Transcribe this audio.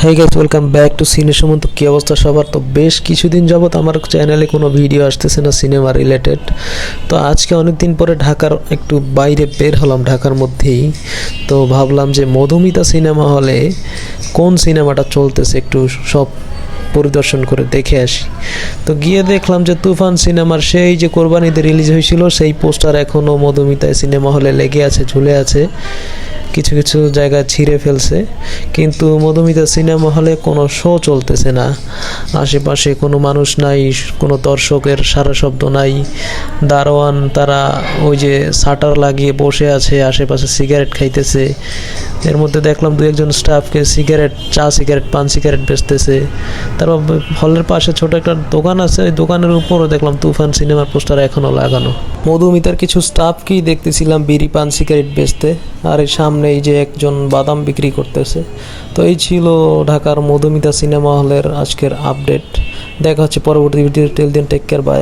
Hi guys, welcome back to সিনে সুমন। তো কী অবস্থা সবার? তো বেশ কিছুদিন যাবত আমার চ্যানেলে কোনো ভিডিও আসতেছে না সিনেমা রিলেটেড। তো আজকে অনেক দিন পরে ঢাকার একটু বাইরে বের হলাম, ঢাকার মধ্যেই। তো ভাবলাম যে মধুমিতা সিনেমা হলে কোন সিনেমাটা চলতেছে একটু সব পরিদর্শন করে দেখে আসি। তো গিয়ে দেখলাম যে তুফান সিনেমার সেই যে কোরবানিতে রিলিজ হয়েছিল সেই পোস্টার এখনও মধুমিতা সিনেমা হলে লেগে আছে, ঝুলে আছে, কিছু কিছু জায়গায় ছিঁড়ে ফেলছে। কিন্তু মধুমিতা সিনেমা হলে কোনো শো চলতেছে না, আশেপাশে কোনো মানুষ নাই, কোনো দর্শকের সারা শব্দ নাই। দারোয়ান তারা ওই যে শাটার লাগিয়ে বসে আছে, আশেপাশে সিগারেট খাইতেছে। এর মধ্যে দেখলাম দু একজন স্টাফকে সিগারেট, সিগারেট, পান সিগারেট বেচতেছে। তারপর হলের পাশে ছোট একটা দোকান আছে, ওই দোকানের উপরও দেখলাম তুফান সিনেমার পোস্টার এখনও লাগানো। মধুমিতার কিছু স্টাফকেই দেখতেছিলাম বিড়ি, পান, সিগারেট বেচতে। আর এই সামনে এই যে একজন বাদাম বিক্রি করতেছে। তো এই ছিল ঢাকার মধুমিতা সিনেমা হলের আজকের আপডেট। দেখা হচ্ছে পরবর্তী video. Till then, take care, by.